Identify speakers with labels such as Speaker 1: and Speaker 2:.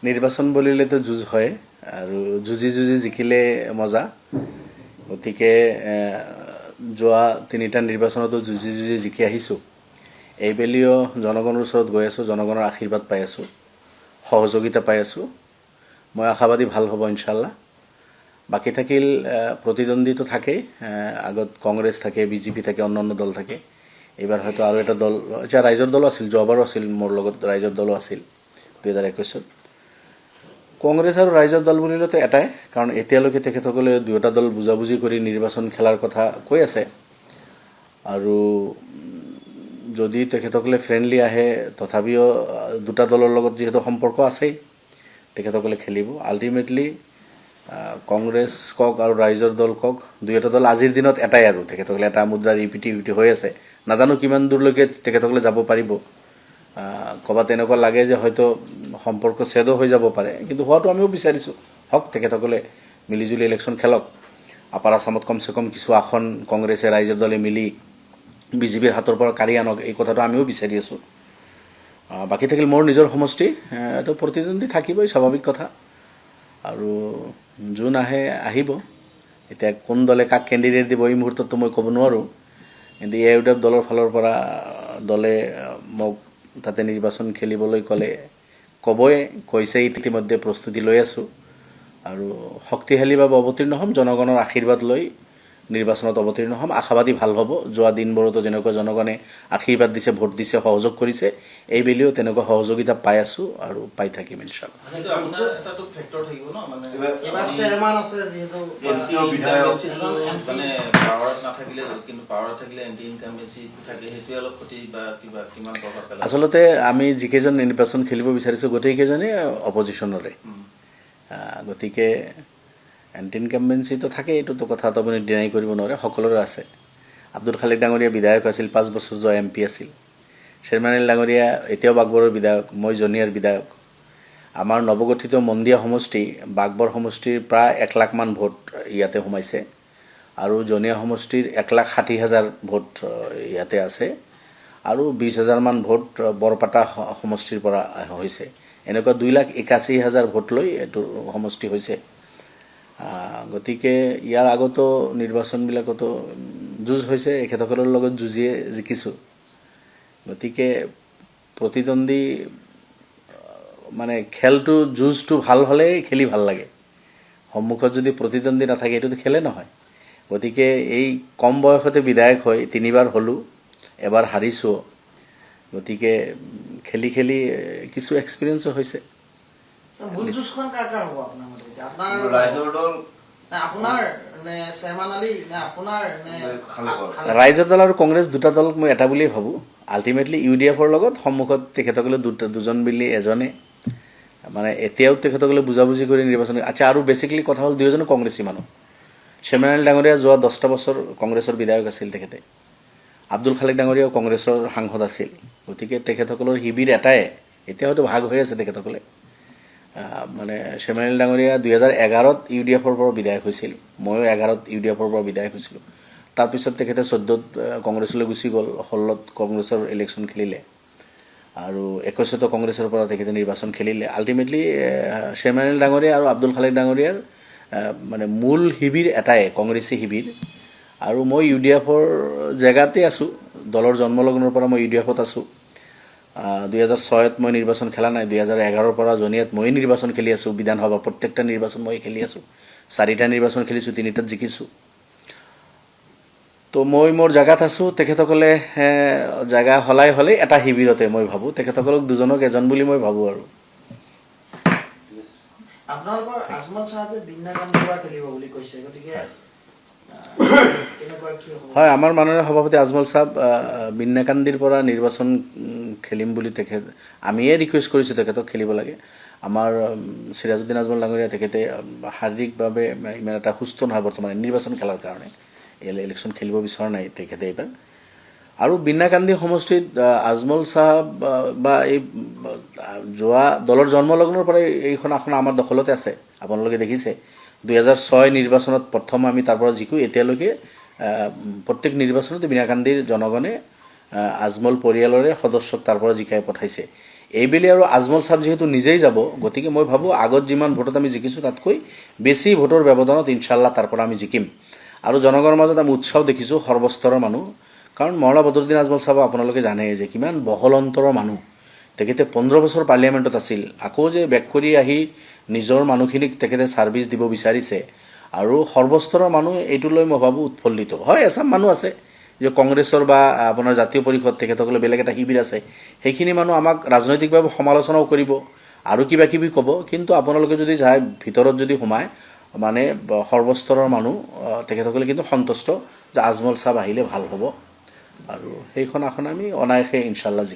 Speaker 1: নিৰ্বাচন বুলিলেতো যুঁজ হয় আৰু যুঁজি জিকিলে মজা। গতিকে যোৱা তিনিটা নিৰ্বাচনতো যুঁজি জিকি আহিছোঁ। এইবেলিও জনগণৰ ওচৰত গৈ আছোঁ, জনগণৰ আশীৰ্বাদ পাই আছোঁ, সহযোগিতা পাই আছোঁ। মই আশাবাদী ভাল হ'ব ইনশাল্লাহ। বাকী থাকিল প্ৰতিদ্বন্দ্বীটো থাকেই, আগত কংগ্ৰেছ থাকে, বিজেপি থাকে, অন্যান্য দল থাকে। এইবাৰ হয়তো আৰু এটা দল, এতিয়া ৰাইজৰ দলো আছিল, যোৱাবাৰো আছিল মোৰ লগত ৰাইজৰ দলো আছিল 2021-ত। কংগ্ৰেছ আৰু ৰাইজৰ দল বুলিলেতো এটাই, কাৰণ এতিয়ালৈকে তেখেতসকলে দুয়োটা দল বুজাবুজি কৰি নিৰ্বাচন খেলাৰ কথা কৈ আছে। আৰু যদি তেখেতসকলে ফ্ৰেণ্ডলি আহে, তথাপিও দুটা দলৰ লগত যিহেতু সম্পৰ্ক আছেই, তেখেতসকলে খেলিব। আল্টিমেটলি কংগ্ৰেছ কওক আৰু ৰাইজৰ দল কওক, দুয়োটা দল আজিৰ দিনত এটাই আৰু তেখেতসকলে এটা মুদ্ৰাৰ ইপিটি হৈ আছে। নাজানো কিমান দূৰলৈকে তেখেতসকলে যাব পাৰিব। ক'ৰবাত তেনেকুৱা লাগে যে হয়তো সম্পৰ্ক ছেদো হৈ যাব পাৰে, কিন্তু হোৱাটো আমিও বিচাৰিছোঁ। হওক, তেখেতসকলে মিলিজুলি ইলেকশ্যন খেলক। আপাৰ আছামত কমচে কম কিছু আসন কংগ্ৰেছে ৰাইজৰ দলে মিলি বিজেপিৰ হাতৰ পৰা কাঢ়ি আনক, এই কথাটো আমিও বিচাৰি আছোঁ। বাকী থাকিল মোৰ নিজৰ সমষ্টি, এইটো প্ৰতিদ্বন্দ্বী থাকিবই, স্বাভাৱিক কথা। আৰু যোন আহে আহিব। এতিয়া কোন দলে কাক কেণ্ডিডেট দিব এই মুহূৰ্তততো মই ক'ব নোৱাৰোঁ, কিন্তু AUDF দলৰ ফালৰ পৰা দলে মোক তাতে নিৰ্বাচন খেলিবলৈ ক'লে ক'বই, কৈছে। ইতিমধ্যে প্ৰস্তুতি লৈ আছোঁ আৰু শক্তিশালীভাৱে অৱতীৰ্ণ হ'ম। জনগণৰ আশীৰ্বাদ লৈ নিৰ্বাচনত অৱতীৰ্ণ হ'ম। আশাবাদী ভাল হ'ব। যোৱা দিনবোৰতো যেনেকুৱা জনগণে আশীৰ্বাদ দিছে, ভোট দিছে, সহযোগ কৰিছে, এইবেলিও তেনেকুৱা সহযোগিতা পাই আছোঁ আৰু পাই থাকিম ইনশাল্লাহ। আচলতে আমি যিকেইজন নিৰ্বাচন খেলিব বিচাৰিছোঁ গোটেইকেইজনেই অপজিশ্যনৰে। গতিকে এণ্টি ইনকাম্বেঞ্চিটো থাকে, এইটোতো কথাটো আপুনি ডিনাই কৰিব নোৱাৰে, সকলোৰে আছে। আব্দুল খালেক ডাঙৰীয়া বিধায়ক আছিল, 5 বছৰ যোৱা MP আছিল। শ্বেৰমান আলী ডাঙৰীয়া এতিয়াও বাগবৰৰ বিধায়ক, মই জনিয়াৰ বিধায়ক। আমাৰ নৱগঠিত মন্দিয়া সমষ্টি, বাগবৰ সমষ্টিৰ প্ৰায় 1 লাখমান ভোট ইয়াতে সোমাইছে আৰু জনিয়া সমষ্টিৰ 1,60,000 ভোট ইয়াতে আছে আৰু 20,000মান ভোট বৰপাটা সমষ্টিৰ পৰা হৈছে। এনেকুৱা 2,81,000 ভোট লৈ এইটো সমষ্টি হৈছে। গতিকে ইয়াৰ আগতো নিৰ্বাচনবিলাকতো যুঁজ হৈছে, এখেতসকলৰ লগত যুঁজিয়ে জিকিছোঁ। গতিকে প্ৰতিদ্বন্দ্বী মানে খেলটো, যুঁজটো ভাল হ'লেই খেলি ভাল লাগে। সন্মুখত যদি প্ৰতিদ্বন্দ্বী নাথাকে এইটোতো খেলে নহয়। গতিকে এই কম বয়সতে বিধায়ক হৈ 3বাৰ হ'লোঁ, এবাৰ হাৰিছোঁ। গতিকে খেলি কিছু এক্সপিৰিয়েঞ্চো হৈছে। ৰাইজৰ দল আৰু কংগ্ৰেছ দুটা দলক মই এটা বুলিয়েই ভাবোঁ। আল্টিমেটলি UDFৰ লগত সন্মুখত তেখেতসকলে দুজন মিলি এজনে, মানে এতিয়াও তেখেতসকলে বুজাবুজি কৰি নিৰ্বাচন। আচ্ছা, আৰু বেচিকেলি কথা হ'ল দুয়োজনে কংগ্ৰেছী মানুহ। শ্বেৰমান আলী ডাঙৰীয়া যোৱা 10টা বছৰ কংগ্ৰেছৰ বিধায়ক আছিল তেখেতে। আব্দুল খালেক ডাঙৰীয়াও কংগ্ৰেছৰ সাংসদ আছিল। গতিকে তেখেতসকলৰ শিবিৰ এটাই, এতিয়া হয়তো ভাগ হৈ আছে তেখেতসকলে। মানে শ্বেৰমান আলী ডাঙৰীয়া 2011ত UDFৰ পৰা বিধায়ক হৈছিল, ময়ো 11ত UDFৰ পৰা বিধায়ক হৈছিলোঁ। তাৰপিছত তেখেতে 14ত কংগ্ৰেছলৈ গুচি গ'ল, 16ত কংগ্ৰেছৰ ইলেকশ্যন খেলিলে আৰু 21তো কংগ্ৰেছৰ পৰা তেখেতে নিৰ্বাচন খেলিলে। আল্টিমেটলি শ্বেৰমান আলী ডাঙৰীয়া আৰু আব্দুল খালেক ডাঙৰীয়াৰ মানে মূল শিবিৰ এটাই, কংগ্ৰেছী শিবিৰ। আৰু মই UDFৰ জেগাতে আছোঁ, দলৰ জন্মলগ্নৰ পৰা মই UDFত আছোঁ। 2006ত মই নিৰ্বাচন খেলা নাই, 2011ৰ পৰা জনিয়াত ময়ে নিৰ্বাচন খেলি আছোঁ। বিধানসভা প্ৰত্যেকটা নিৰ্বাচন মই খেলি আছোঁ, 4টা নিৰ্বাচন খেলিছোঁ, 3টাত জিকিছোঁ। তো মই মোৰ জেগাত আছোঁ, তেখেতসকলে জেগা সলাই হ'লেই এটা শিবিৰতে মই ভাবোঁ। তেখেতসকলক দুজনক এজন বুলি মই ভাবোঁ আৰু। হয়, আমাৰ মাননীয় সভাপতি আজমল চাহাব বিন্নাকান্দিৰ পৰা নিৰ্বাচন খেলিম বুলি আমিয়ে ৰিকুৱেষ্ট কৰিছোঁ তেখেতক খেলিব লাগে। আমাৰ চিৰাজউদ্দিন আজমল ডাঙৰীয়া তেখেতে শাৰীৰিকভাৱে ইমান এটা সুস্থ নহয় বৰ্তমান নিৰ্বাচন খেলাৰ কাৰণে, ইলেকশ্যন খেলিব বিচৰা নাই তেখেতে এইবাৰ। আৰু বিন্নাকান্দি সমষ্টিত আজমল চাহাব বা এই যোৱা দলৰ জন্মলগ্নৰ পৰা এইখন আসন আমাৰ দখলতে আছে। আপোনালোকে দেখিছে 2006 নিৰ্বাচনত প্ৰথম আমি তাৰ পৰা জিকোঁ। এতিয়ালৈকে প্ৰত্যেক নিৰ্বাচনতে বিন্নাকান্দিৰ জনগণে আজমল পৰিয়ালৰে সদস্যক তাৰ পৰা জিকাই পঠাইছে। এইবেলি আৰু আজমল চাহাব যিহেতু নিজেই যাব, গতিকে মই ভাবোঁ আগত যিমান ভোটত আমি জিকিছোঁ তাতকৈ বেছি ভোটৰ ব্যৱধানত ইনশাল্লাহ তাৰ পৰা আমি জিকিম। আৰু জনগণৰ মাজত আমি উৎসাহ দেখিছোঁ সৰ্বস্তৰৰ মানুহ, কাৰণ মৌলানা বদৰুদ্দিন আজমল চাহাব আপোনালোকে জানে যে কিমান বহল অন্তৰৰ মানুহ। তেখেতে 15 বছৰ পাৰ্লিয়ামেণ্টত আছিল, আকৌ যে বেক কৰি আহি নিজৰ মানুহখিনিক তেখেতে ছাৰ্ভিচ দিব বিচাৰিছে। আৰু সৰ্বস্তৰৰ মানুহ এইটো লৈ মই ভাবোঁ উৎফুল্লিত হয়। এচাম মানুহ আছে যে কংগ্ৰেছৰ বা আপোনাৰ জাতীয় পৰিষদ তেখেতসকলে বেলেগ এটা শিবিৰ আছে, সেইখিনি মানুহ আমাক ৰাজনৈতিকভাৱে সমালোচনাও কৰিব আৰু কিবা কিবি ক'ব, কিন্তু আপোনালোকে যদি যায় ভিতৰত যদি সোমায় মানে সৰ্বস্তৰৰ মানুহ তেখেতসকলে কিন্তু সন্তুষ্ট যে আজমল চাহাব আহিলে ভাল হ'ব, আৰু সেইখন আসন আমি অনায়াসে ইনশাল্লাহ জিকিম।